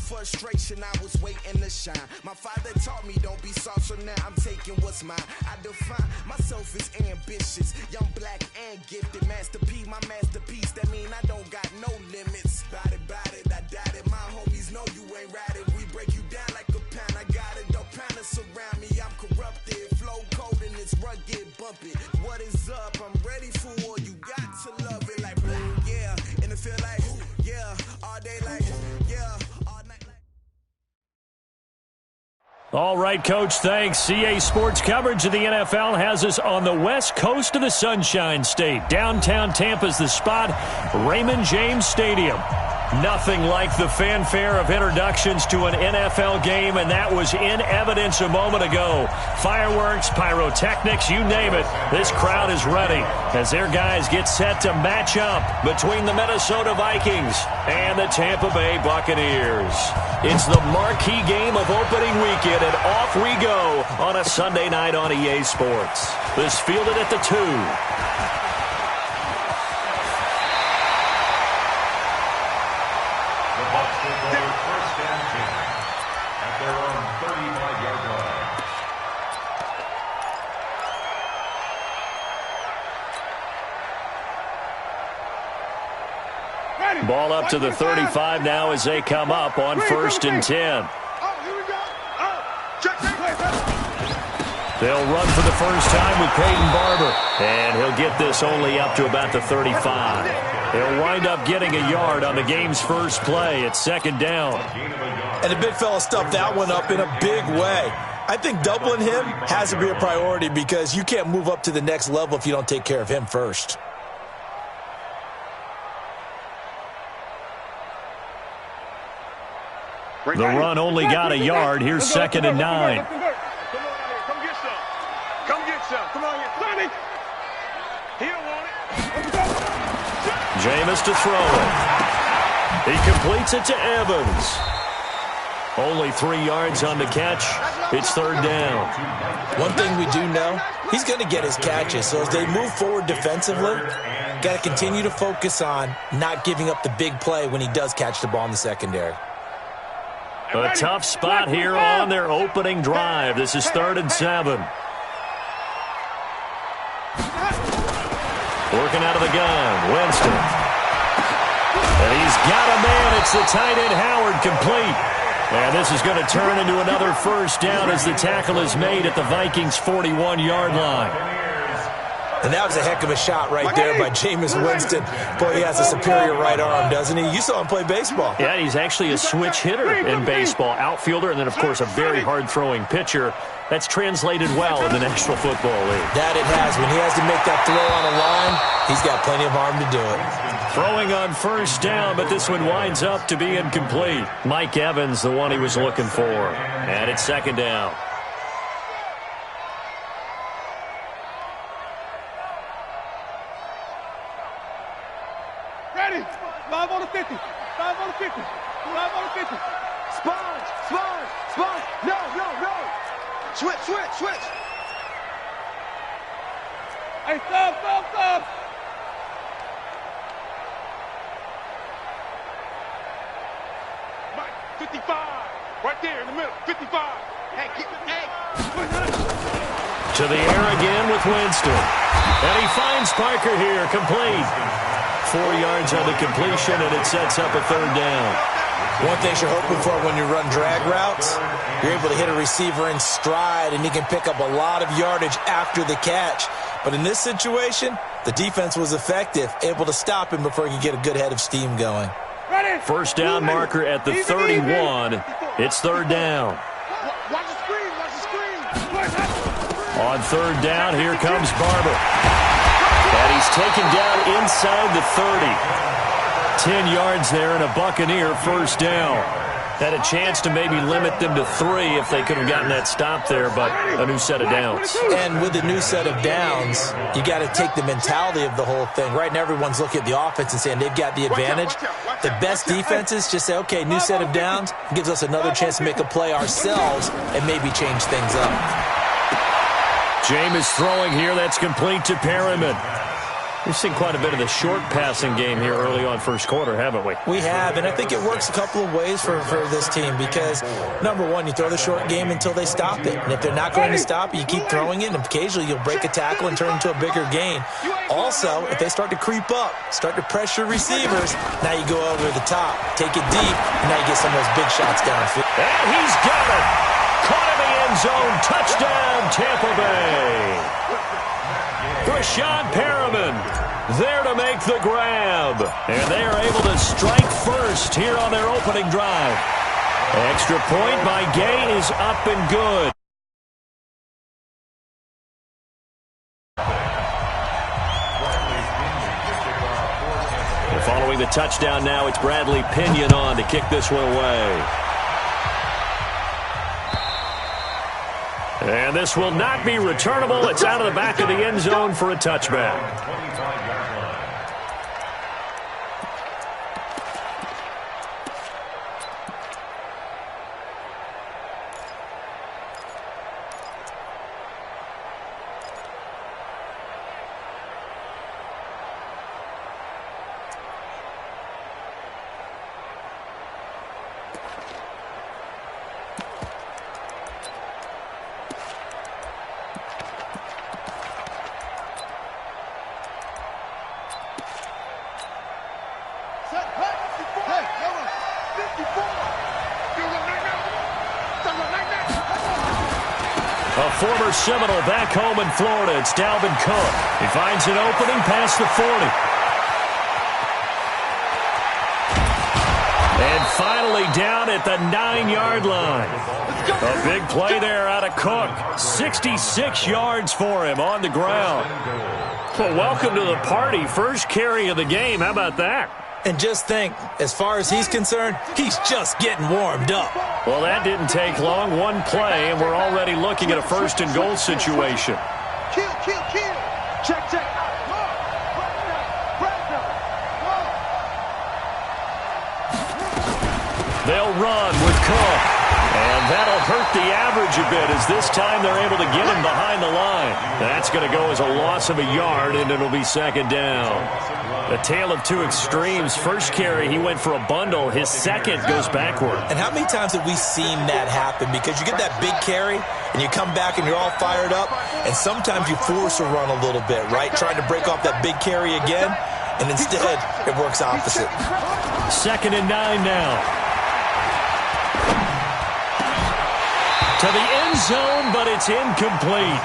Frustration, I was waiting to shine. My father taught me don't be soft, so now I'm taking what's mine. I define myself as ambitious, young, black, and gifted. Master P, my masterpiece, that mean I don't got no limits. Bout it, I doubt it. My homies know you ain't ratted. We break you down like a pound. I got it, don't pound to surround me. I'm corrupted, flow cold and it's rugged, bump it. What is up? I'm ready for war. You got to love it like black, yeah. And it feel like, yeah, all day like, yeah. All right, Coach, thanks. CA Sports coverage of the NFL has us on the west coast of the Sunshine State. Downtown Tampa's the spot, Raymond James Stadium. Nothing like the fanfare of introductions to an NFL game, and that was in evidence a moment ago. Fireworks, pyrotechnics, you name it. This crowd is ready as their guys get set to match up between the Minnesota Vikings and the Tampa Bay Buccaneers. It's the marquee game of opening weekend, and off we go on a Sunday night on EA Sports. This fielded at the 2. Ball up to the 35 now as they come up on 1st and 10. They'll run for the first time with Peyton Barber. And he'll get this only up to about the 35. They'll wind up getting a yard on the game's first play. It's 2nd down. And the big fella stuffed that one up in a big way. I think doubling him has to be a priority because you can't move up to the next level if you don't take care of him first. The run only got a yard. Here's 2nd and 9. Come get some. Come get some. Come on, Sonny. He don't want it. Jameis to throw it. He completes it to Evans. Only 3 yards on the catch. It's 3rd down. One thing we do know, he's going to get his catches. So as they move forward defensively, got to continue to focus on not giving up the big play when he does catch the ball in the secondary. A tough spot here on their opening drive. This is 3rd and 7. Working out of the gun, Winston. And he's got a man. It's the tight end, Howard, complete. And this is going to turn into another first down as the tackle is made at the Vikings' 41-yard line. And that was a heck of a shot right there by Jameis Winston. Boy, he has a superior right arm, doesn't he? You saw him play baseball. Yeah, he's actually a switch hitter in baseball. Outfielder, and then, of course, a very hard-throwing pitcher. That's translated well in the National Football League. That it has. When he has to make that throw on a line, he's got plenty of arm to do it. Throwing on first down, but this one winds up to be incomplete. Mike Evans, the one he was looking for. And it's 2nd down. Ready. 5 on the 50. 5 on the 50. 5 on the 50. Sponge. No. Switch. Hey, stop. Mike, 55. Right there in the middle. 55. Hey. To the air again with Winston. And he finds Parker here, complete. 4 yards on the completion, and it sets up a 3rd down. One thing you're hoping for when you run drag routes, you're able to hit a receiver in stride, and he can pick up a lot of yardage after the catch. But in this situation, the defense was effective, able to stop him before he could get a good head of steam going. First down marker at the 31. It's 3rd down. Watch the screen. On 3rd down, here comes Barber. And he's taken down inside the 30. 10 yards there and a Buccaneer first down. Had a chance to maybe limit them to 3 if they could have gotten that stop there, but a new set of downs. And with the new set of downs, you got to take the mentality of the whole thing. Right now, everyone's looking at the offense and saying they've got the advantage. The best defenses just say, okay, new set of downs gives us another chance to make a play ourselves and maybe change things up. Jameis throwing here. That's complete to Perriman. We've seen quite a bit of the short passing game here early on first quarter, haven't we? We have, and I think it works a couple of ways for this team because, number one, you throw the short game until they stop it. And if they're not going to stop it, you keep throwing it, and occasionally you'll break a tackle and turn it into a bigger gain. Also, if they start to creep up, start to pressure receivers, now you go over the top, take it deep, and now you get some of those big shots downfield. And he's got it! Caught in the end zone. Touchdown, Tampa Bay! Breshad Perriman there to make the grab. And they are able to strike first here on their opening drive. Extra point by Gay is up and good. And following the touchdown now, it's Bradley Pinion on to kick this one away. And this will not be returnable. It's out of the back of the end zone for a touchback. A former Seminole back home in Florida. It's Dalvin Cook. He finds an opening past the 40. And finally down at the 9-yard line. A big play there out of Cook. 66 yards for him on the ground. Well, welcome to the party. First carry of the game. How about that? And just think, as far as he's concerned, he's just getting warmed up. Well, that didn't take long. One play, and we're already looking at a first-and-goal situation. Kill. Check. They'll run with Cook. And that'll hurt the average a bit as this time they're able to get him behind the line. That's going to go as a loss of a yard, and it'll be second down. A tale of two extremes. First carry, he went for a bundle. His second goes backward. And how many times have we seen that happen? Because you get that big carry, and you come back and you're all fired up, and sometimes you force a run a little bit, right? Trying to break off that big carry again, and instead it works opposite. 2nd and 9 now. To the end zone, but it's incomplete.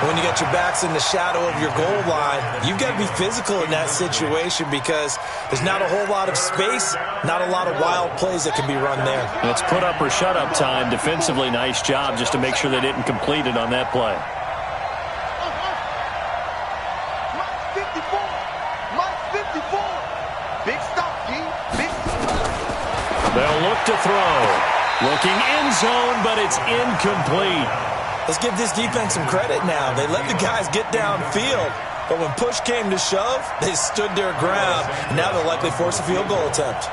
When you got your backs in the shadow of your goal line, you've got to be physical in that situation because there's not a whole lot of space, not a lot of wild plays that can be run there. It's put up or shut up time. Defensively, nice job just to make sure they didn't complete it on that play. Mike 54. Big stop, G. Big stop. They'll look to throw. Looking end zone, but it's incomplete. Let's give this defense some credit now. They let the guys get downfield, but when push came to shove, they stood their ground. And now they'll likely force a field goal attempt.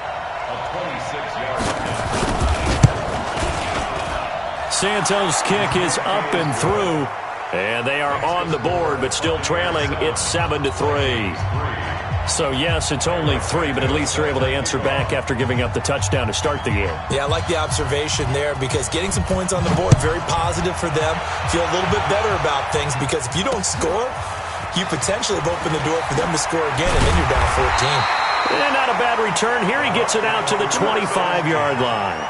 Santos' kick is up and through, and they are on the board, but still trailing. It's 7-3. So, yes, it's only 3, but at least they're able to answer back after giving up the touchdown to start the game. Yeah, I like the observation there because getting some points on the board, very positive for them. Feel a little bit better about things because if you don't score, you potentially have opened the door for them to score again, and then you're down 14. And not a bad return. Here he gets it out to the 25-yard line.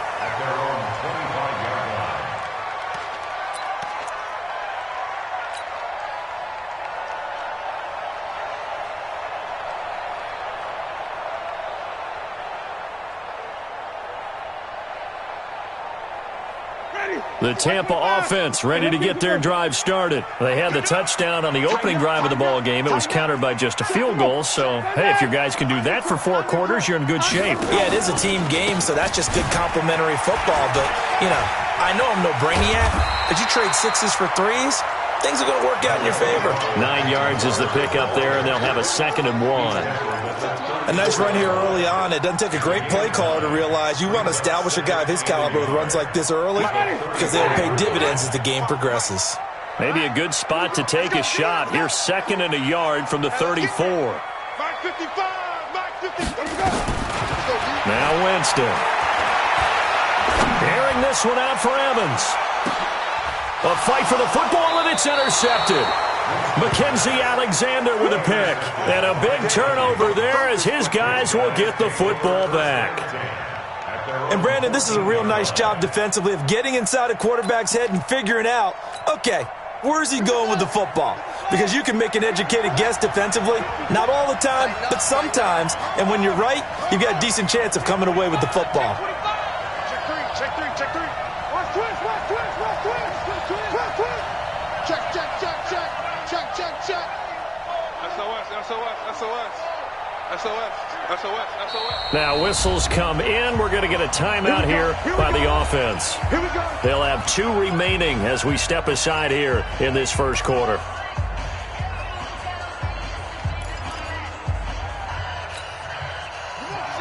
The Tampa offense ready to get their drive started. They had the touchdown on the opening drive of the ball game. It was countered by just a field goal. So, hey, if your guys can do that for 4 quarters, you're in good shape. Yeah, it is a team game, so that's just good complimentary football. But, you know, I know I'm no brainiac, but you trade 6s for 3s, things are going to work out in your favor. 9 yards is the pickup there, and they'll have a 2nd and 1. A nice run here early on. It doesn't take a great play caller to realize you want to establish a guy of his caliber with runs like this early because they'll pay dividends as the game progresses. Maybe a good spot to take a shot. Here's 2nd and a yard from the 34. Now Winston. Airing this one out for Evans. A fight for the football, and it's intercepted. Mackenzie Alexander with a pick. And a big turnover there as his guys will get the football back. And, Brandon, this is a real nice job defensively of getting inside a quarterback's head and figuring out, okay, where's he going with the football? Because you can make an educated guess defensively, not all the time, but sometimes. And when you're right, you've got a decent chance of coming away with the football. Check three. Watch twist. Check. SOS. Now whistles come in. We're going to get a timeout here by the offense. Here we go. They'll have 2 remaining as we step aside here in this first quarter.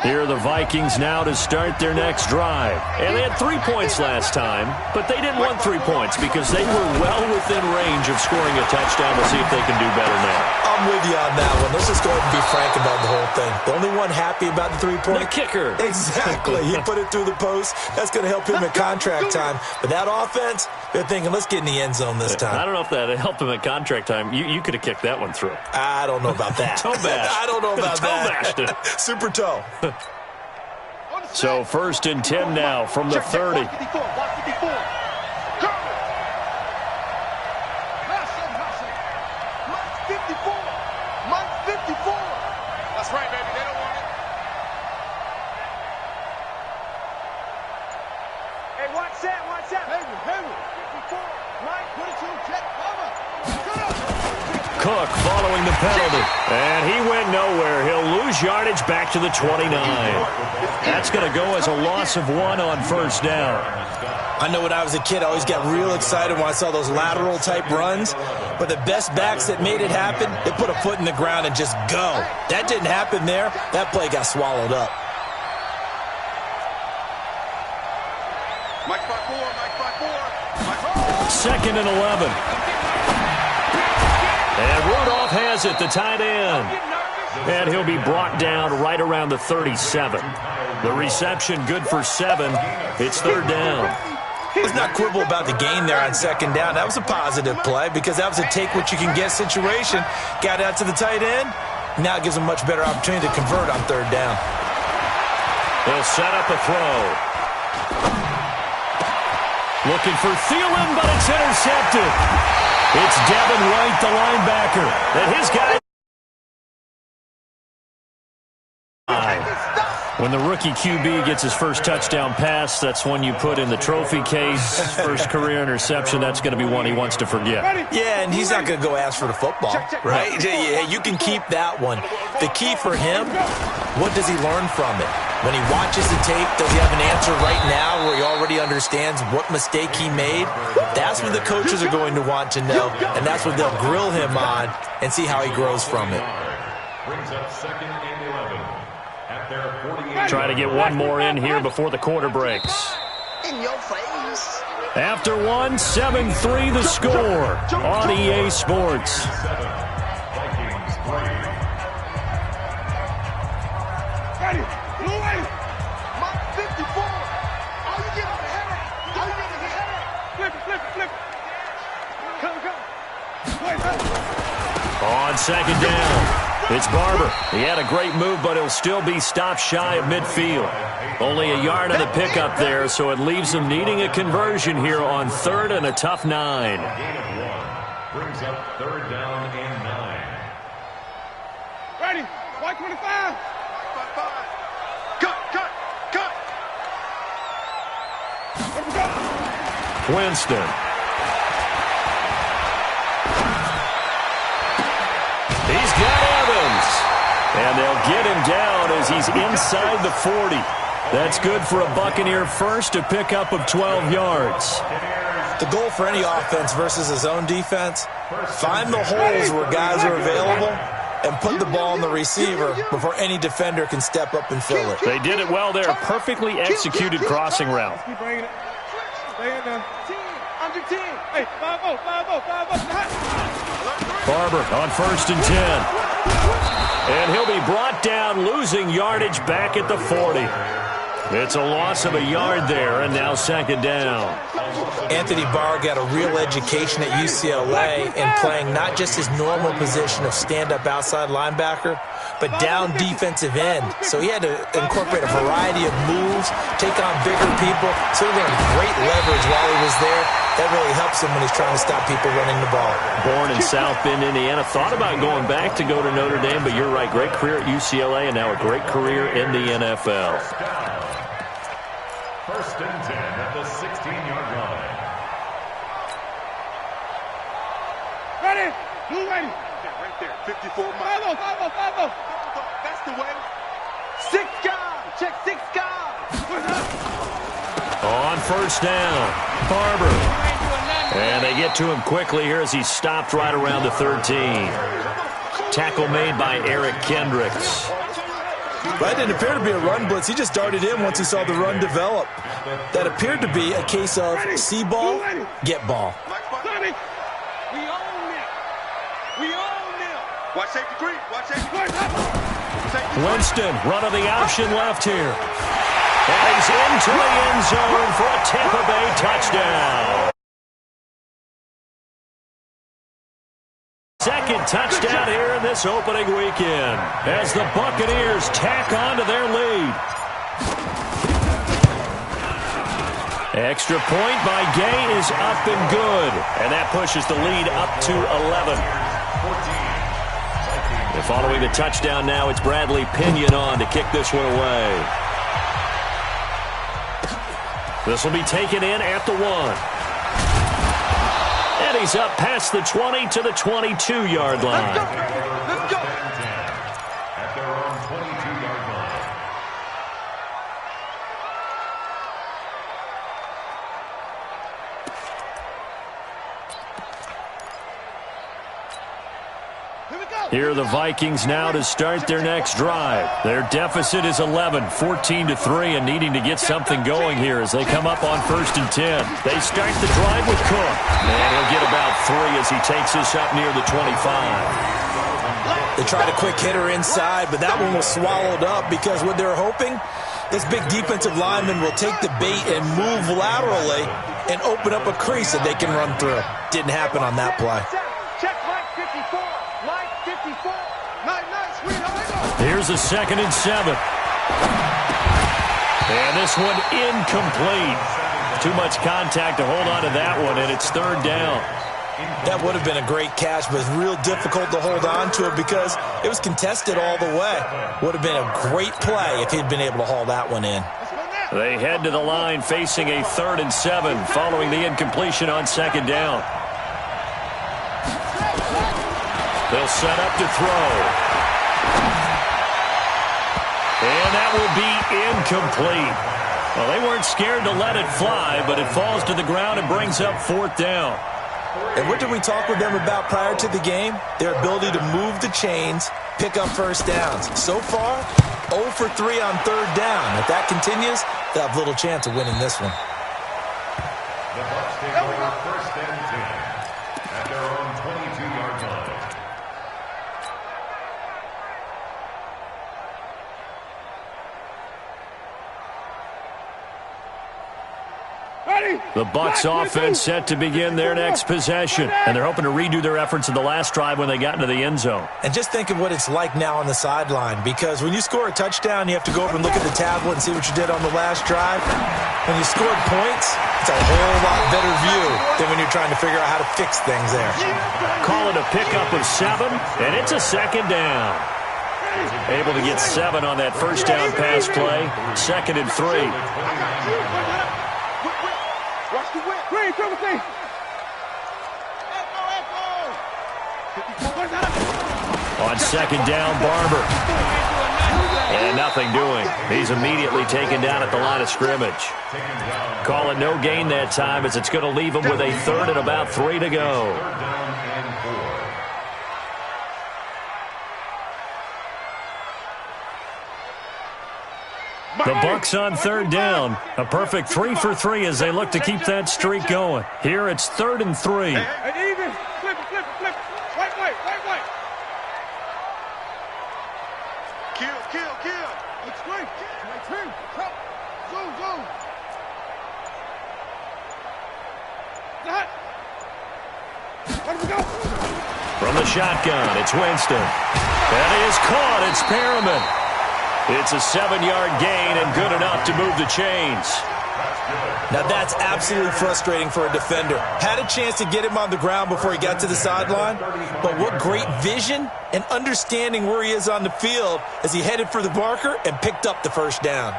Here are the Vikings now to start their next drive. And they had 3 points last time, but they didn't want 3 points because they were well within range of scoring a touchdown. We'll see if they can do better now. I'm with you on that one. Let's just go ahead and be frank about the whole thing. The only one happy about the 3-point? The kicker. Exactly. He put it through the post. That's going to help him at contract time. But that offense, they're thinking, let's get in the end zone this time. I don't know if that helped him at contract time. You could have kicked that one through. I don't know about that. Toe bash. I don't know about that. Toe bashed it. Super toe. So 1st and 10 now from the 30. Watch 54. Mike 54. That's right, baby. They don't want it. Hey, watch that. Hayward. 54. Mike, put it to him. Check. Cook following the penalty. And he went nowhere. He'll lose yardage back to the 29. That's going to go as a loss of 1 on 1st down. I know when I was a kid, I always got real excited when I saw those lateral-type runs. But the best backs that made it happen, they put a foot in the ground and just go. That didn't happen there. That play got swallowed up. Mike 5-4. 2nd and 11. And Rudolph has it, the tight end. And he'll be brought down right around the 37. The reception good for 7. It's 3rd down. Let's not quibble about the gain there on 2nd down. That was a positive play because that was a take-what-you-can-get situation. Got out to the tight end. Now it gives him a much better opportunity to convert on 3rd down. They'll set up a throw. Looking for Thielen, but it's intercepted. It's Devin White, the linebacker. And his guy. When the rookie QB gets his first touchdown pass, that's one you put in the trophy case. First career interception, that's going to be one he wants to forget. Yeah, and he's not going to go ask for the football, right? Yeah, you can keep that one. The key for him, what does he learn from it? When he watches the tape, does he have an answer right now where he already understands what mistake he made? That's what the coaches are going to want to know, and that's what they'll grill him on and see how he grows from it. Brings up 2nd and 11 at their 48. Try to get one more in here before the quarter breaks. In your face. After 1, 7-3 the score on EA Sports. Vikings 3. Mike 54. Are you getting the header? Flip. Come. On 2nd down. It's Barber. He had a great move, but he'll still be stopped shy of midfield. Only a yard of the pickup there, so it leaves him needing a conversion here on 3rd and a tough 9. Gain of 1 brings up 3rd down and 9. Ready. White 25. Cut. Winston. He's got Evans. And they'll get him down as he's inside the 40. That's good for a Buccaneer first, a pickup of 12 yards. The goal for any offense versus his own defense, find the holes where guys are available and put the ball on the receiver before any defender can step up and fill it. They did it well there. Perfectly executed crossing route. Keep bringing it. Stay in there. under 10. Hey, 5-0, 5-0, 5-0. Barber on 1st and 10. And he'll be brought down, losing yardage back at the 40. It's a loss of a yard there, and now 2nd down. Anthony Barr got a real education at UCLA in playing not just his normal position of stand-up outside linebacker, but down defensive end. So he had to incorporate a variety of moves, take on bigger people. So he learned great leverage while he was there. That really helps him when he's trying to stop people running the ball. Born in South Bend, Indiana. Thought about going back to go to Notre Dame, but you're right. Great career at UCLA and now a great career in the NFL. 1st and 10 at the 16-yard line. Ready? Blue ready. Yeah, right there. 54 miles. 5-0, 5-0, 5-0. That's the way. 6 guys. Check 6 guys. On 1st down, Barber. And they get to him quickly here as he's stopped right around the 13. Tackle made by Eric Kendricks. That didn't appear to be a run blitz. He just darted in once he saw the run develop. That appeared to be a case of see ball, get ball. We own them. We own them. Watch safety green. Watch safety green. Winston, run of the option left here. And he's into the end zone for a Tampa Bay touchdown. Second touchdown here in this opening weekend as the Buccaneers tack on to their lead. Extra point by Gay is up and good, and that pushes the lead up to 11. And following the touchdown now, it's Bradley Pinion on to kick this one away. This will be taken in at the 1. And he's up past the 20 to the 22-yard line. Let's go. At their own 22-yard line. Here are the Vikings now to start their next drive. Their deficit is 11, 14-3, and needing to get something going here as they come up on 1st and 10. They start the drive with Cook, and he'll get about 3 as he takes this up near the 25. They tried a quick hitter inside, but that one was swallowed up because what they're hoping, this big defensive lineman will take the bait and move laterally and open up a crease that they can run through. Didn't happen on that play. Check Mike 54. Mike 54. Nice, sweetheart. Here's a 2nd and 7. And this one incomplete. Too much contact to hold on to that one, and it's 3rd down. That would have been a great catch, but it's real difficult to hold on to it because it was contested all the way. Would have been a great play if he'd been able to haul that one in. They head to the line facing a 3rd and 7 following the incompletion on 2nd down. They'll set up to throw. And that will be incomplete. Well, they weren't scared to let it fly, but it falls to the ground and brings up 4th down. And what did we talk with them about prior to the game? Their ability to move the chains, pick up 1st downs. So far, 0 for 3 on 3rd down. If that continues, they'll have little chance of winning this one. The Bucs take over 1st and 10 at their own 22-yard line. The Bucs offense set to begin their next possession, and they're hoping to redo their efforts in the last drive when they got into the end zone. And just think of what it's like now on the sideline, because when you score a touchdown, you have to go over and look at the tablet and see what you did on the last drive. When you scored points, it's a whole lot better view than when you're trying to figure out how to fix things there. Call it a pickup of 7, and it's a 2nd down. Able to get 7 on that 1st down pass play. 2nd and 3. Watch the whip. Green, triple C. On 2nd down, Barber. And nothing doing. He's immediately taken down at the line of scrimmage. Call it no gain that time as it's going to leave him with a 3rd and about 3 to go. The Bucs on third down. A perfect 3 for 3 as they look to keep that streak going. Here it's 3rd and 3. Hey, even. Flip. Right. Kill. It's great. My turn. Zoom. Let him go. From the shotgun, it's Winston. That is caught. It's Perriman. It's a 7-yard gain and good enough to move the chains. Now that's absolutely frustrating for a defender. Had a chance to get him on the ground before he got to the sideline, but what great vision and understanding where he is on the field as he headed for the marker and picked up the first down.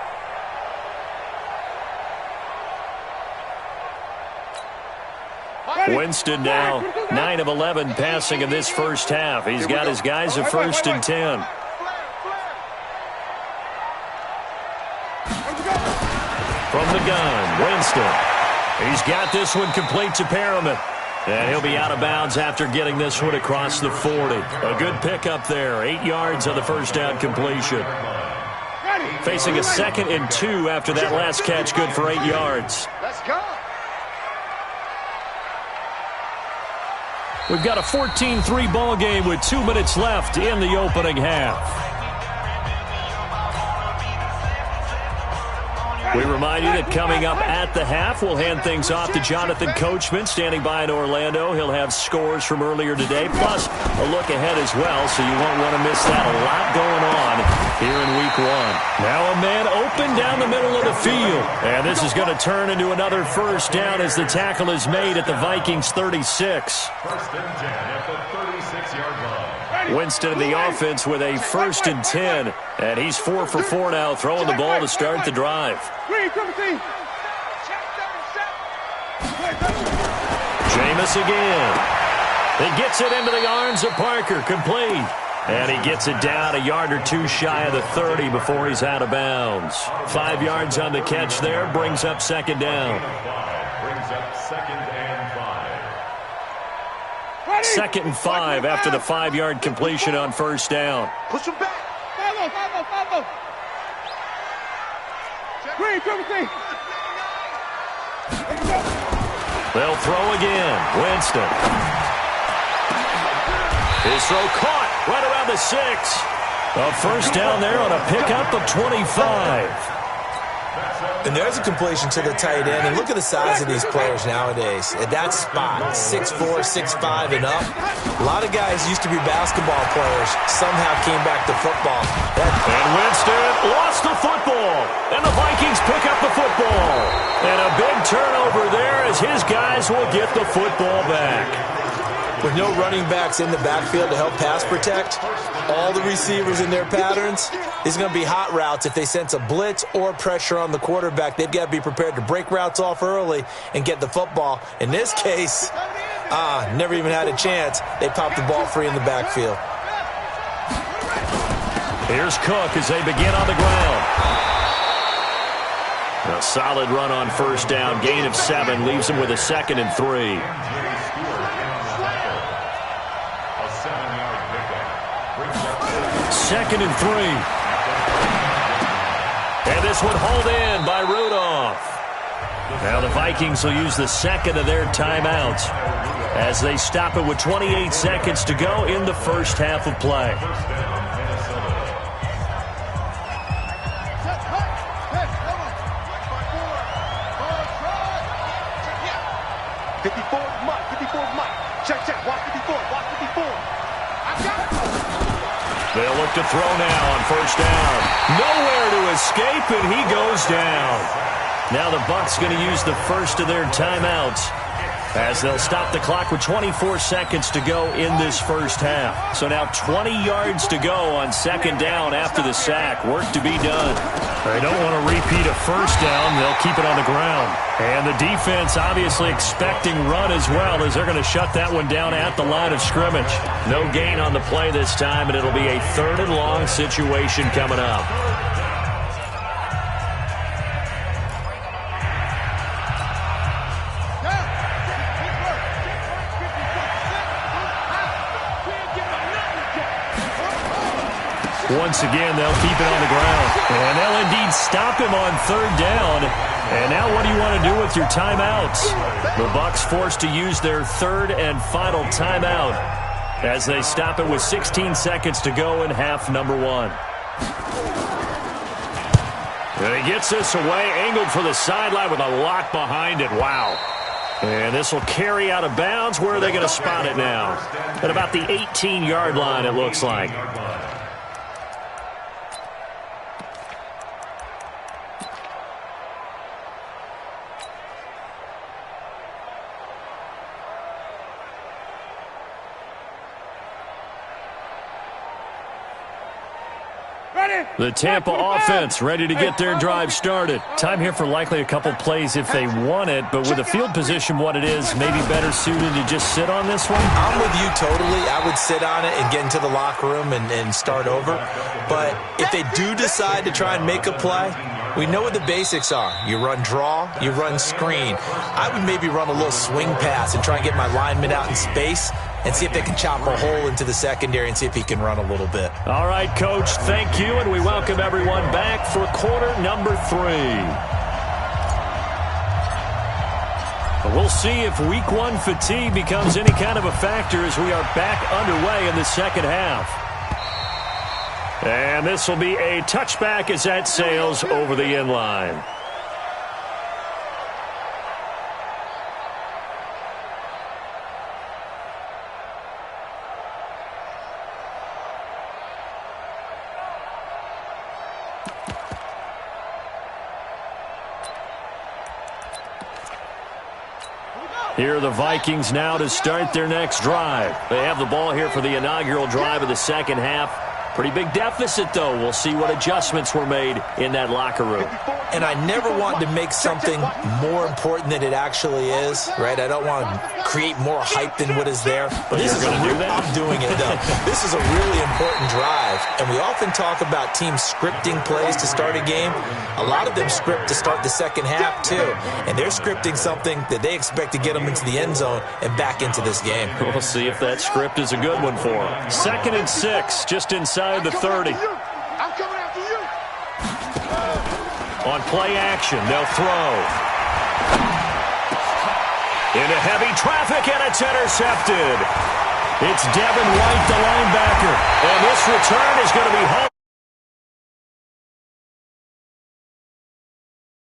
Winston now 9 of 11 passing in this first half. He's got his guys at 1st and 10. From the gun, Winston. He's got this one complete to Perriman. And he'll be out of bounds after getting this one across the 40. A good pickup there. 8 yards on the first down completion. Facing a 2nd and 2 after that last catch, good for 8 yards. Let's go. We've got a 14-3 ball game with 2 minutes left in the opening half. We remind you that coming up at the half, we'll hand things off to Jonathan Coachman, standing by in Orlando. He'll have scores from earlier today, plus a look ahead as well, so you won't want to miss that. A lot going on here in Week 1. Now a man open down the middle of the field, and this is going to turn into another first down as the tackle is made at the Vikings 36. 1st and 10 at the 36-yard line. Winston in the offense with a 1st and 10, and he's 4 for 4 now, throwing the ball to start the drive. Jameis again. He gets it into the arms of Parker, complete. And he gets it down a yard or 2 shy of the 30 before he's out of bounds. 5 yards on the catch there, brings up 2nd down. Brings up 2nd and 5. 2nd and 5 after the 5-yard completion on first down. Push him back. Follow. Green, They'll throw again. Winston. His throw caught right around the 6. A first down there on a pickup of 25. And there's a completion to the tight end. And look at the size of these players nowadays. At that spot, 6'4", 6'5", and up. A lot of guys used to be basketball players. Somehow came back to football. And Winston lost the football. And the Vikings pick up the football. And a big turnover there as his guys will get the football back. With no running backs in the backfield to help pass protect, all the receivers in their patterns, these are going to be hot routes. If they sense a blitz or pressure on the quarterback, they've got to be prepared to break routes off early and get the football. In this case, never even had a chance. They popped the ball free in the backfield. Here's Cook as they begin on the ground. A solid run on first down. Gain of 7 leaves him with a 2nd and 3. 2nd and 3. And this one hauled in by Rudolph. Now the Vikings will use the 2nd of their timeouts as they stop it with 28 seconds to go in the first half of play. Check. Watch 54. They'll look to throw now on first down. Nowhere to escape, and he goes down. Now the Bucs going to use the first of their timeouts as they'll stop the clock with 24 seconds to go in this first half. So now 20 yards to go on 2nd down after the sack. Work to be done. They don't want to repeat a first down. They'll keep it on the ground. And the defense obviously expecting run as well as they're going to shut that one down at the line of scrimmage. No gain on the play this time, and it'll be a 3rd and long situation coming up. Once again, they'll keep it on the ground. And they'll indeed stop him on third down. And now what do you want to do with your timeouts? The Bucs forced to use their third and final timeout as they stop it with 16 seconds to go in half number one. And he gets this away, angled for the sideline with a lock behind it. Wow. And this will carry out of bounds. Where are they going to spot it now? At about the 18-yard line, it looks like. The Tampa offense ready to get their drive started. Time here for likely a couple plays if they want it, but with the field position what it is, maybe better suited to just sit on this one? I'm with you totally. I would sit on it and get into the locker room and start over. But if they do decide to try and make a play, we know what the basics are. You run draw, you run screen. I would maybe run a little swing pass and try and get my lineman out in space and see if they can chop a hole into the secondary and see if he can run a little bit. All right, Coach, thank you, and we welcome everyone back for quarter number 3. But we'll see if week 1 fatigue becomes any kind of a factor as we are back underway in the second half. And this will be a touchback as that sails over the end line. Here are the Vikings now to start their next drive. They have the ball here for the inaugural drive of the second half. Pretty big deficit, though. We'll see what adjustments were made in that locker room. And I never want to make something more important than it actually is, right? I don't want to create more hype than what is there. But this is going to do that? I'm doing it, though. This is a really important drive, and we often talk about teams scripting plays to start a game. A lot of them script to start the second half, too. And they're scripting something that they expect to get them into the end zone and back into this game. We'll see if that script is a good one for them. 2nd and 6, just inside the 30. I'm coming after you. On play action, they'll throw. Into heavy traffic, and it's intercepted. It's Devin White, the linebacker. And this return is going to be home.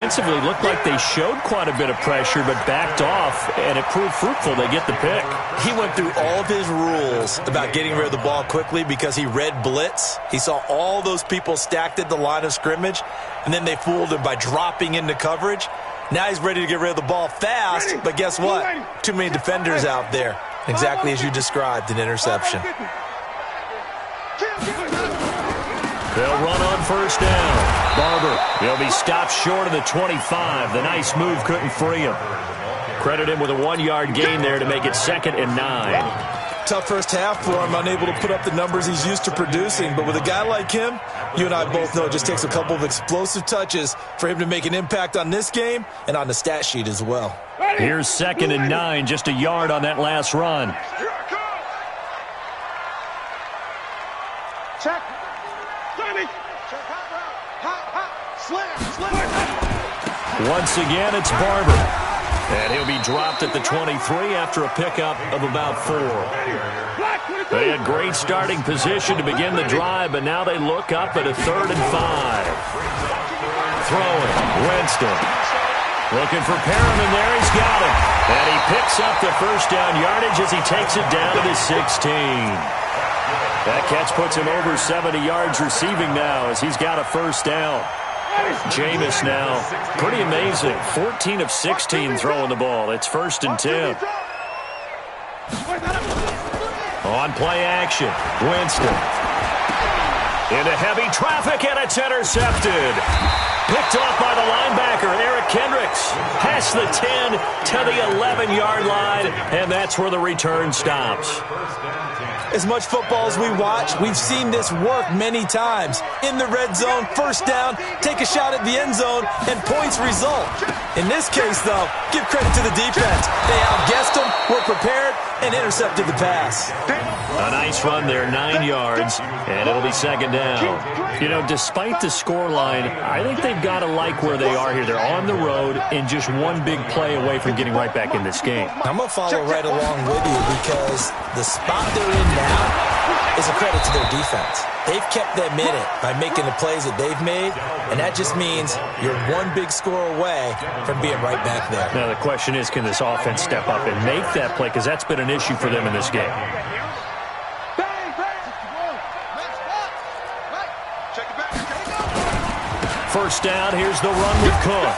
Defensively looked like they showed quite a bit of pressure, but backed off, and it proved fruitful. They get the pick. He went through all of his rules about getting rid of the ball quickly because he read blitz. He saw all those people stacked at the line of scrimmage, and then they fooled him by dropping into coverage. Now he's ready to get rid of the ball fast, but guess what? Too many defenders out there. Exactly as you described, an interception. They'll run on first down. Barber, he'll be stopped short of the 25. The nice move couldn't free him. Credit him with a 1-yard gain there to make it 2nd and 9. Tough first half for him, unable to put up the numbers he's used to producing. But with a guy like him, you and I both know it just takes a couple of explosive touches for him to make an impact on this game and on the stat sheet as well. Here's 2nd and 9, just a yard on that last run. Check. Once again, it's Barber. And he'll be dropped at the 23 after a pickup of about 4. They had great starting position to begin the drive, but now they look up at a 3rd and 5. Throwing, Winston. Looking for Perriman there, he's got him. And he picks up the first down yardage as he takes it down to the 16. That catch puts him over 70 yards receiving now as he's got a first down. Jameis now, pretty amazing. 14 of 16 throwing the ball. It's 1st and 10. On play action, Winston. Into heavy traffic, and it's intercepted. Picked off by the linebacker, Eric Kendricks. Past the 10 to the 11-yard line, and that's where the return stops. As much football as we watch, we've seen this work many times. In the red zone, first down, take a shot at the end zone, and points result. In this case, though, give credit to the defense. They outguessed them, were prepared, and intercepted the pass. A nice run there, 9 yards, and it'll be second down. You know, despite the scoreline, I think they've got to like where they are here. They're on the road and just one big play away from getting right back in this game. I'm going to follow right along with you because the spot they're in now is a credit to their defense. They've kept them in it by making the plays that they've made, and that just means you're one big score away from being right back there. Now, the question is, can this offense step up and make that play? Because that's been an issue for them in this game. First down, here's the run with Cook.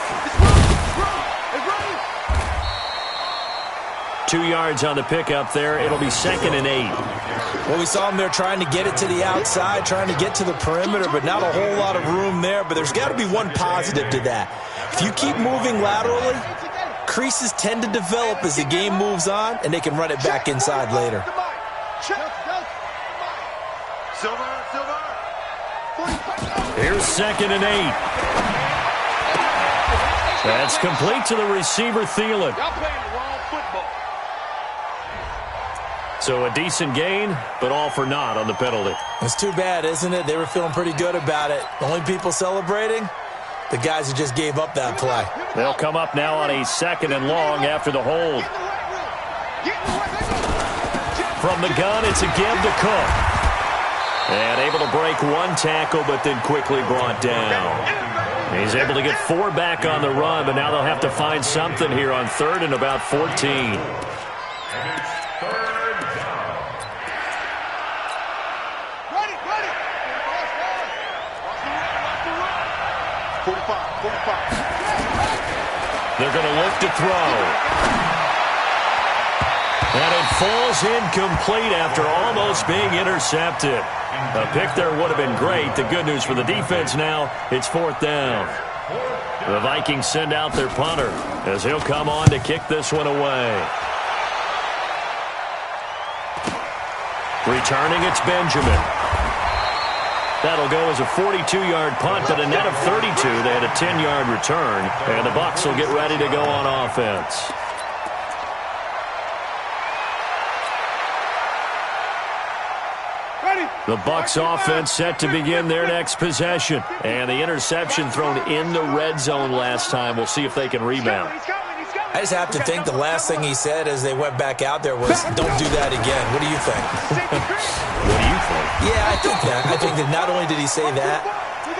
2 yards on the pickup there. It'll be 2nd and 8. Well, we saw them there trying to get it to the outside, trying to get to the perimeter, but not a whole lot of room there. But there's got to be one positive to that. If you keep moving laterally, creases tend to develop as the game moves on, and they can run it back inside later. Here's 2nd and 8. That's complete to the receiver, Thielen. So a decent gain, but all for naught on the penalty. It's too bad, isn't it? They were feeling pretty good about it. The only people celebrating, the guys who just gave up that play. They'll come up now on a 2nd and long after the hold. From the gun, it's a give to Cook. And able to break one tackle, but then quickly brought down. He's able to get 4 back on the run, but now they'll have to find something here on 3rd and about 14. 45. They're going to look to throw. And it falls incomplete after almost being intercepted. A pick there would have been great. The good news for the defense now, it's 4th down. The Vikings send out their punter as he'll come on to kick this one away. Returning, it's Benjamin. That'll go as a 42-yard punt, but a net of 32. They had a 10-yard return, and the Bucs will get ready to go on offense. The Bucs offense set to begin their next possession, and the interception thrown in the red zone last time. We'll see if they can rebound. I just have to think the last thing he said as they went back out there was, don't do that again. What do you think? What do you think? Yeah, I think that. I think that not only did he say that,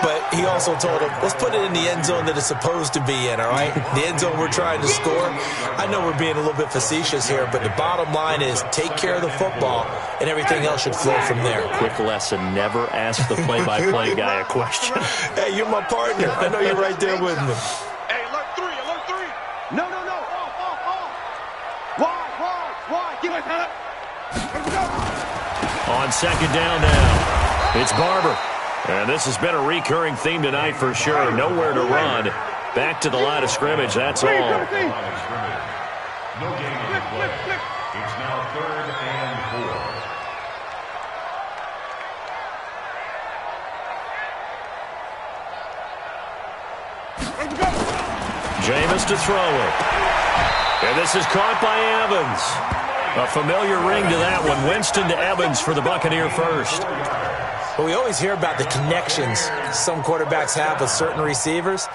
but he also told him, let's put it in the end zone that it's supposed to be in, all right? The end zone we're trying to score. I know we're being a little bit facetious here, but the bottom line is take care of the football, and everything else should flow from there. Quick lesson, never ask the play-by-play guy a question. Hey, you're my partner. I know you're right there with me. Hey, alert 3. No. Wide. Give it, Hannah. On 2nd down now, it's Barber. And this has been a recurring theme tonight for sure. Nowhere to run. Back to the line of scrimmage, that's all. No gain on the play. It's now 3rd and 4. Jameis to throw it. And this is caught by Evans. A familiar ring to that one. Winston to Evans for the Buccaneer first. Well, we always hear about the connections some quarterbacks have with certain receivers.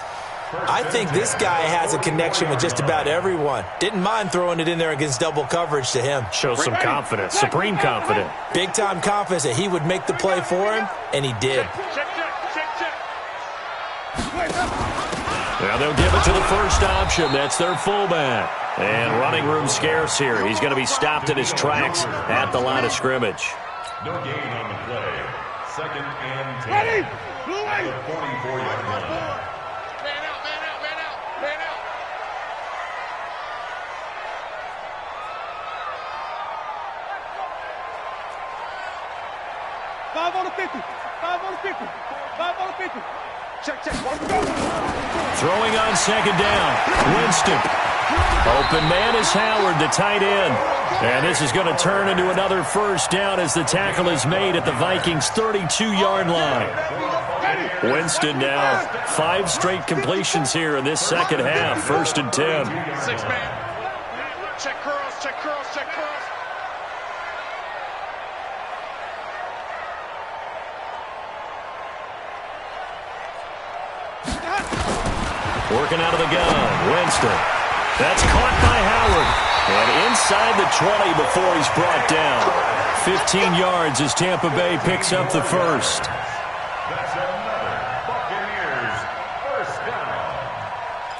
I think this guy has a connection with just about everyone. Didn't mind throwing it in there against double coverage to him. Shows some confidence, supreme confidence. Big-time confidence that he would make the play for him, and he did. Check. Now they'll give it to the first option. That's their fullback. And running room scarce here. He's going to be stopped in his tracks at the line of scrimmage. No gain on the play. 2nd and 10. Ready? At the 44-yard line. Man out. 5 on the 50. 5 on the 50. Throwing on second down. Winston. Open man is Howard, the tight end. And this is going to turn into another first down as the tackle is made at the Vikings' 32-yard line. Winston now 5 straight completions here in this second half. 1st and 10. 6-man. Check curls, check curls, check curls. Working out of the gun. Winston. That's caught by Howard. And inside the 20 before he's brought down. 15 yards as Tampa Bay picks up the first. That's another Buccaneers first down.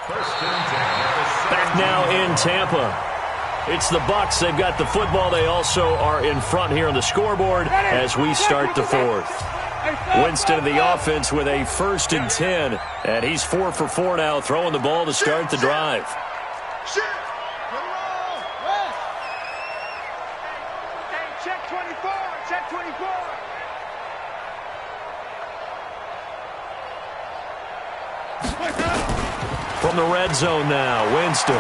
1st and 10. Back now in Tampa. It's the Bucs. They've got the football. They also are in front here on the scoreboard as we start the 4th. Winston in the offense with a 1st and 10. And he's 4 for 4 now, throwing the ball to start the drive. Check 24, check 24. From the red zone now, Winston.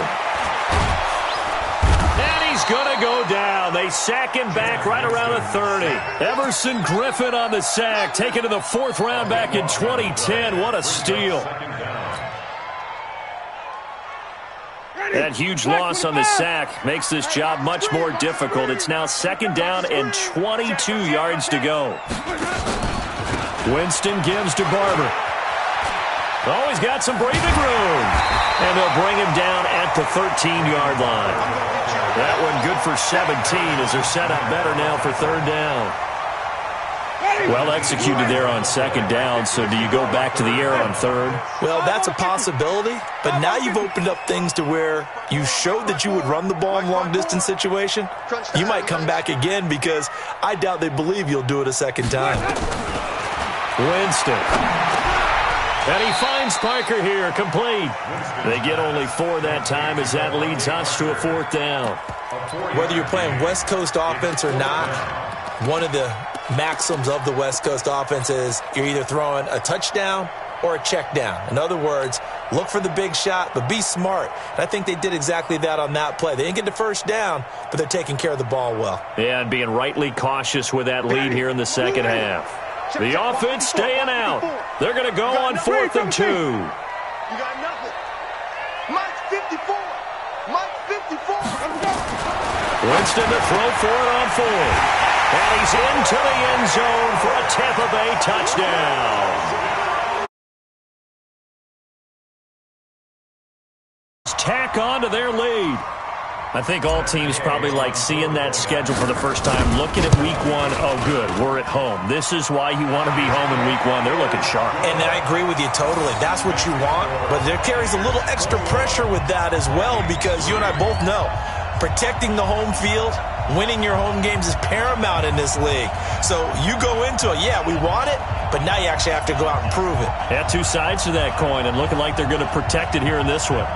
And he's going to go down. They sack him back right around the 30. Everson Griffin on the sack, taken to the 4th round back in 2010. What a steal. That huge loss on the sack makes this job much more difficult. It's now 2nd down and 22 yards to go. Winston gives to Barber. Oh, he's got some breathing room. And they'll bring him down at the 13-yard line. That one good for 17 as they're set up better now for 3rd down. Well executed there on 2nd down, so do you go back to the air on 3rd? Well, that's a possibility, but now you've opened up things to where you showed that you would run the ball in long-distance situation. You might come back again because I doubt they believe you'll do it a 2nd time. Winston. And he finds Parker here, complete. They get only 4 that time as that leads us to a 4th down. Whether you're playing West Coast offense or not, one of the maxims of the West Coast offense is you're either throwing a touchdown or a check down. In other words, look for the big shot, but be smart. And I think they did exactly that on that play. They didn't get the 1st down, but they're taking care of the ball well. Yeah, and being rightly cautious with that lead here in the 2nd half. The offense staying out. They're going to go on 4th and 2. You got nothing. Mike's 54. Mike's 54. Winston to throw for it on 4th. And he's into the end zone for a Tampa Bay touchdown. Tack on to their lead. I think all teams probably like seeing that schedule for the first time, looking at week 1. Oh, good, we're at home. This is why you want to be home in week 1. They're looking sharp. And I agree with you totally. That's what you want, but there carries a little extra pressure with that as well because you and I both know protecting the home field, winning your home games is paramount in this league. So you go into it, yeah, we want it, but now you actually have to go out and prove it. Yeah, 2 sides to that coin, and looking like they're going to protect it here in this one.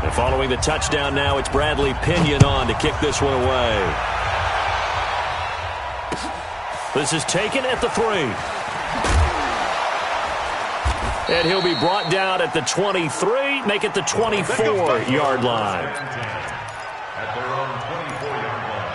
And following the touchdown now, it's Bradley Pinion on to kick this one away. This is taken at the 3. And he'll be brought down at the 23, make it the 24-yard line. At their own 24-yard line.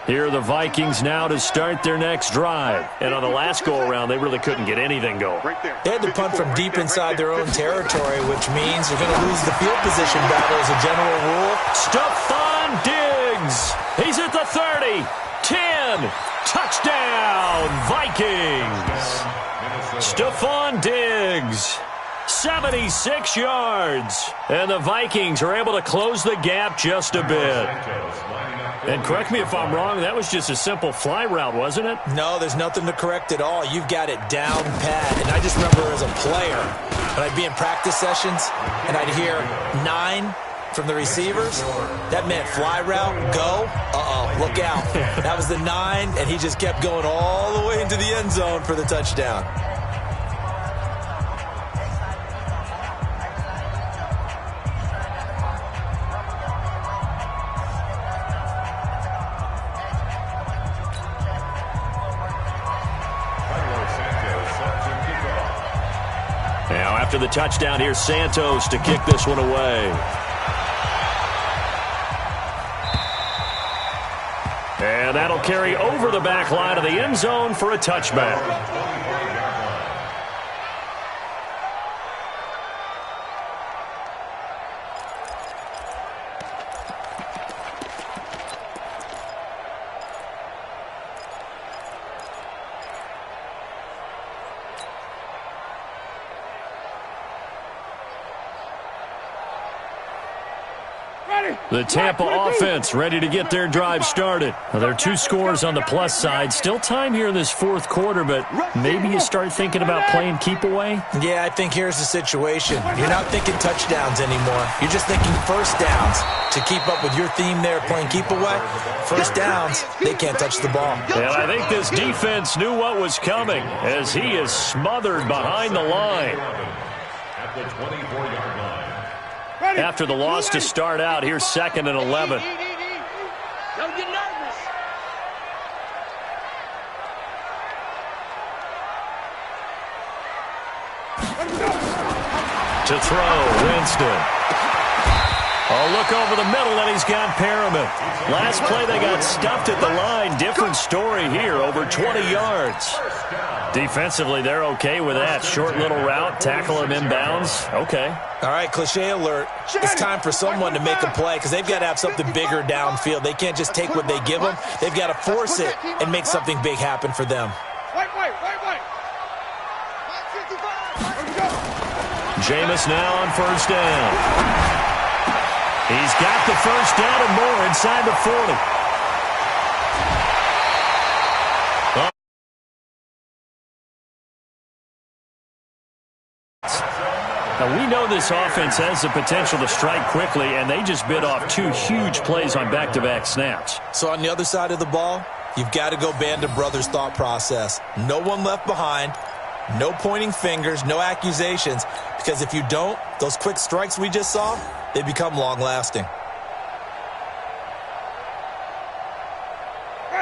Here are the Vikings now to start their next drive. And on the last go-around, they really couldn't get anything going. They had to punt from deep inside their own territory, which means they're going to lose the field position battle as a general rule. Stephon Diggs. He's at the 30. 10. Touchdown, Vikings. Stephon Diggs. 76 yards. And the Vikings are able to close the gap just a bit. And correct me if I'm wrong, that was just a simple fly route, wasn't it? No, there's nothing to correct at all. You've got it down pat. And I just remember as a player, when I'd be in practice sessions, and I'd hear 9, from the receivers. That meant fly route, go. Look out. That was the 9, and he just kept going all the way into the end zone for the touchdown. Now after the touchdown, here's Santos to kick this one away. And that'll carry over the back line of the end zone for a touchback. The Tampa offense ready to get their drive started. Now, there are 2 scores on the plus side. Still time here in this fourth quarter, but maybe you start thinking about playing keep away? Yeah, I think here's the situation. You're not thinking touchdowns anymore. You're just thinking first downs. To keep up with your theme there, playing keep away, first downs, they can't touch the ball. And I think this defense knew what was coming as he is smothered behind the line. At the 24-yard line. After the loss to start out, here's 2nd and 11. Don't get nervous. To throw, Winston. Oh, look over the middle, and he's got Perriman. Last play, they got stuffed at the line. Different story here, over 20 yards. Defensively, they're okay with that. Short little route, tackle him inbounds. Okay. All right, cliche alert. It's time for someone to make a play because they've got to have something bigger downfield. They can't just take what they give them. They've got to force it and make something big happen for them. Jameis now on first down. He's got the first down and more inside the 40. Now, we know this offense has the potential to strike quickly, and they just bit off 2 huge plays on back-to-back snaps. So on the other side of the ball, you've got to go Band of Brothers thought process. No one left behind. No pointing fingers, no accusations, because if you don't, those quick strikes we just saw, they become long-lasting.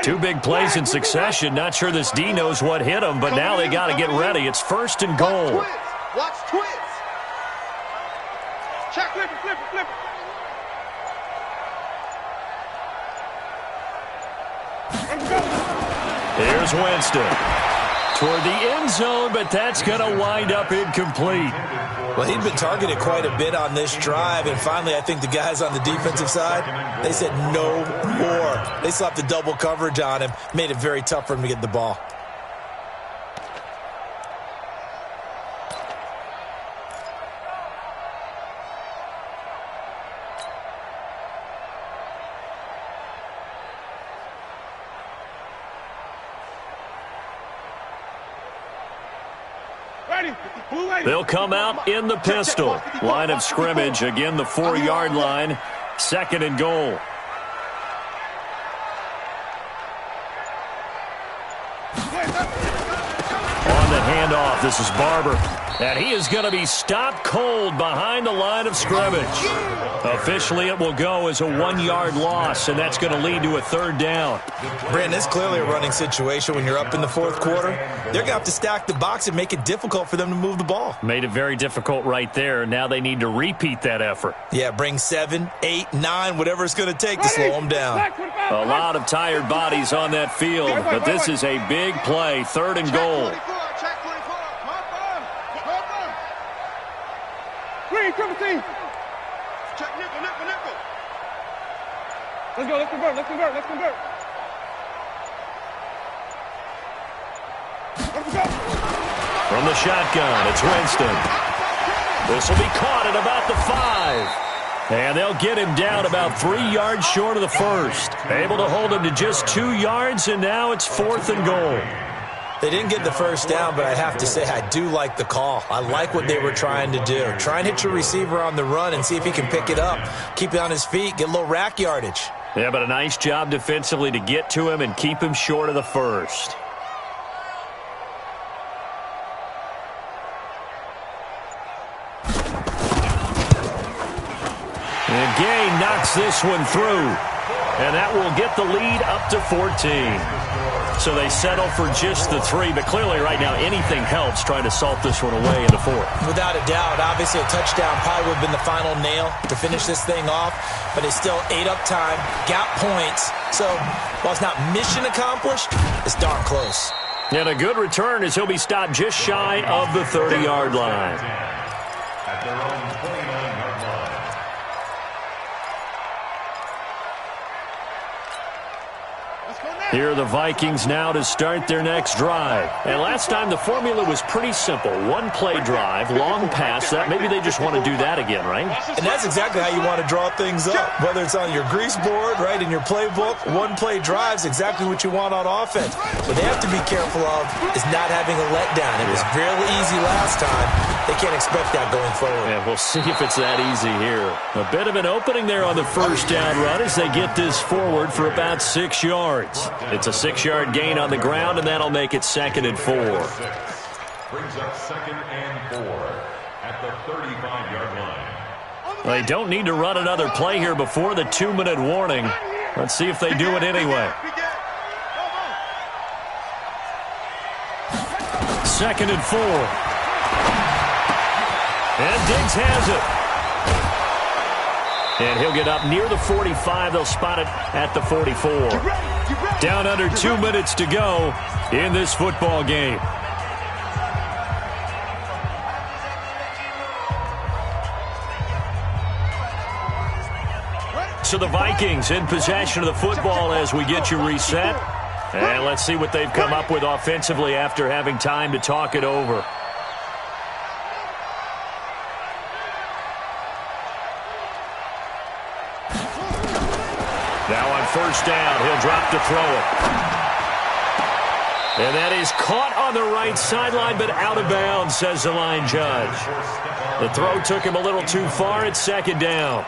2 big plays in succession. Not sure this D knows what hit him, but now they got to get ready. It's 1st and goal. Watch twist. Check, flip it. Here's Winston. Toward the end zone, but that's going to wind up incomplete. Well, he'd been targeted quite a bit on this drive, and finally I think the guys on the defensive side, they said no more. They slapped the double coverage on him, made it very tough for him to get the ball. They'll come out in the pistol. Line of scrimmage, again the 4-yard line. 2nd and goal. On the handoff, this is Barber. And he is going to be stopped cold behind the line of scrimmage. Officially, it will go as a 1-yard loss, and that's going to lead to a 3rd down. Brandon, it's clearly a running situation when you're up in the 4th quarter. They're going to have to stack the box and make it difficult for them to move the ball. Made it very difficult right there. Now they need to repeat that effort. Yeah, bring 7, 8, 9, whatever it's going to take to slow them down. A lot of tired bodies on that field, but this is a big play. 3rd and goal. Check nickel. Let's convert. From the shotgun, it's Winston. This will be caught at about the 5. And they'll get him down about 3 yards short of the first. Able to hold him to just 2 yards, and now it's 4th and goal. They didn't get the first down, but I have to say I do like the call. I like what they were trying to do. Try and hit your receiver on the run and see if he can pick it up, keep it on his feet, get a little rack yardage. Yeah, but a nice job defensively to get to him and keep him short of the first. And Gay knocks this one through. And that will get the lead up to 14. So they settle for just the 3, but clearly right now anything helps trying to salt this one away in the 4th. Without a doubt, obviously a touchdown probably would have been the final nail to finish this thing off, but it's still ate up time, got points. So while it's not mission accomplished, it's darn close. And a good return as he'll be stopped just shy of the 30-yard line. At their own 29-yard line. Here are the Vikings now to start their next drive. And last time the formula was pretty simple. One-play drive, long pass. That maybe they just want to do that again, right? And that's exactly how you want to draw things up. Whether it's on your grease board, right, in your playbook, one-play drive's exactly what you want on offense. What they have to be careful of is not having a letdown. It was really easy last time. They can't expect that going forward. Yeah, we'll see if it's that easy here. A bit of an opening there on the first down run as they get this forward for about 6 yards. It's a 6-yard gain on the ground, and that'll make it 2nd and 4. Brings up 2nd and 4 at the 35-yard line. They don't need to run another play here before the 2-minute warning. Let's see if they do it anyway. 2nd and 4. And Diggs has it. And he'll get up near the 45. They'll spot it at the 44. Down under 2 minutes to go in this football game. So the Vikings in possession of the football as we get you reset. And let's see what they've come up with offensively after having time to talk it over. Now on first down, he'll drop to throw it. And that is caught on the right sideline, but out of bounds, says the line judge. The throw took him a little too far. It's 2nd down.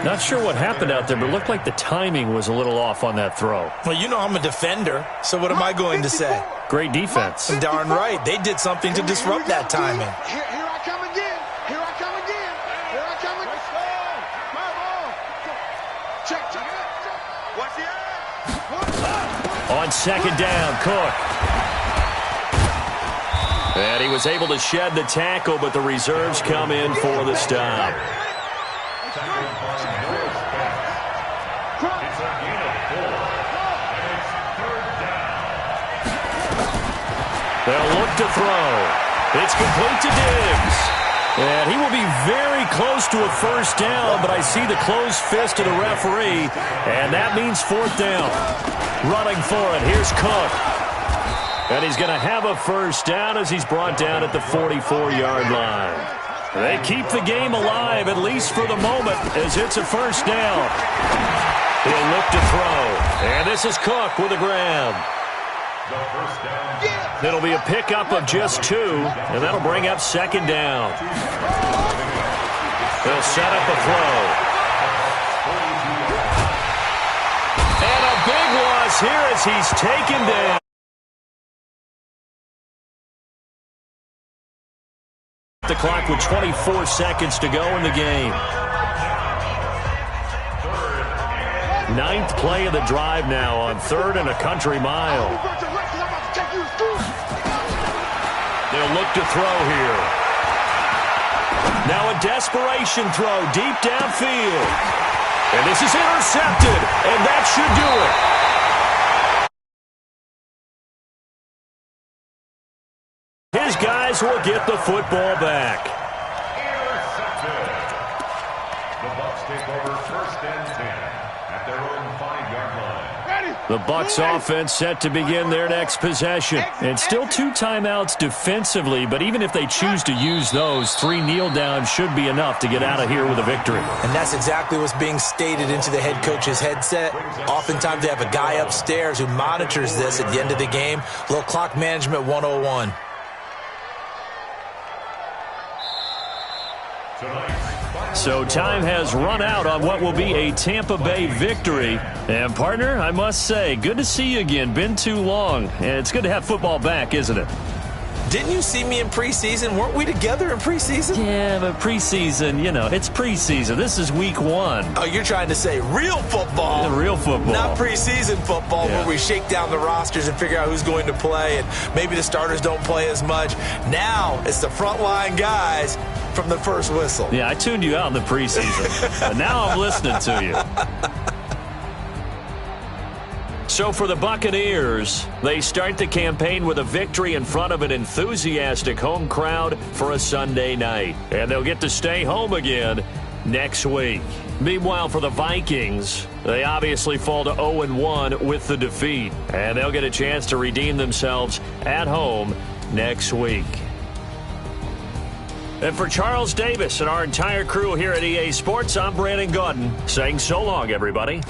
Not sure what happened out there, but it looked like the timing was a little off on that throw. Well, you know I'm a defender, so what am I going to say? Great defense. Darn right. They did something to disrupt that timing. Here I come again. Here I come again. Here I come again. My ball. Check. Watch the eye. On 2nd down, Cook. And he was able to shed the tackle, but the reserves come in for the stop. It's a gain of 4, and it's 3rd down. They'll look to throw. It's complete to Diggs. And he will be very close to a first down, but I see the closed fist of the referee, and that means 4th down. Running for it, here's Cook. And he's going to have a first down as he's brought down at the 44-yard line. They keep the game alive, at least for the moment, as it's a first down. He'll look to throw. And this is Cook with a grab. The first down. It'll be a pickup of just 2, and that'll bring up 2nd down. They'll set up a throw. And a big loss here as he's taken down. The clock with 24 seconds to go in the game. 9th play of the drive now on 3rd and a country mile. They'll look to throw here. Now a desperation throw deep downfield. And this is intercepted, and that should do it. His guys will get the football back. Intercepted. The Bucs take over 1st and 10 at their own 5-yard line. The Bucs offense set to begin their next possession. And still 2 timeouts defensively, but even if they choose to use those, 3 kneel downs should be enough to get out of here with a victory. And that's exactly what's being stated into the head coach's headset. Oftentimes they have a guy upstairs who monitors this at the end of the game. A little clock management 101. So time has run out on what will be a Tampa Bay victory. And, partner, I must say, good to see you again. Been too long. And it's good to have football back, isn't it? Didn't you see me in preseason? Weren't we together in preseason? Yeah, but preseason, it's preseason. This is week 1. Oh, you're trying to say real football. Real football. Not preseason football where we shake down the rosters and figure out who's going to play, and maybe the starters don't play as much. Now it's the frontline guys from the first whistle. Yeah, I tuned you out in the preseason, but now I'm listening to you. So for the Buccaneers, they start the campaign with a victory in front of an enthusiastic home crowd for a Sunday night. And they'll get to stay home again next week. Meanwhile, for the Vikings, they obviously fall to 0-1 with the defeat. And they'll get a chance to redeem themselves at home next week. And for Charles Davis and our entire crew here at EA Sports, I'm Brandon Gaudin saying so long, everybody.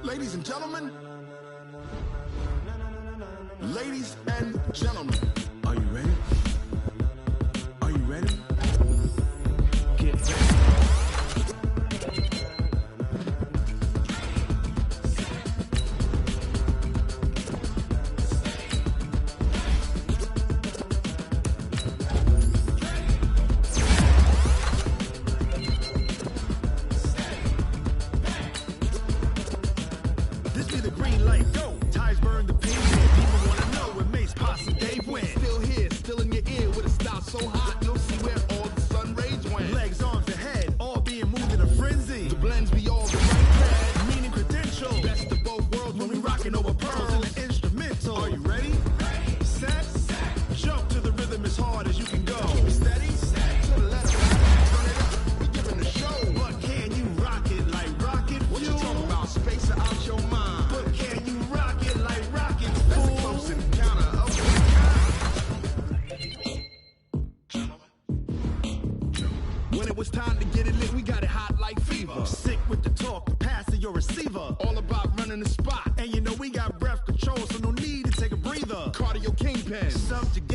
Ladies and gentlemen. Ladies and gentlemen. Are you ready? Are you ready? Get ready. This be the green light, go. Ties burn the pavement. People wanna know where Mace, Posse, Dave went. Still here, still in your ear with a style so hot, you'll see where all the sun rays went. Legs, arms, and head, all being moved in a frenzy. The blends be all the right red. Meaning credential. Best of both worlds When we rockin' over pearls in the instrumental. Are you ready? Set. Jump to the rhythm as hard as you can go. Steady, to the left, turn it up, we giving the show. But can you rock it like rocket What you fuel? talking about? Space or out your mind? But can you rock it like rocket That's a fuel? close encounter of When it was time to get it lit, we got it hot like fever. Sick with the talk, passing your receiver. all about running the spot. And you know we got breath control, so no need to take a breather. Cardio kingpin. Subject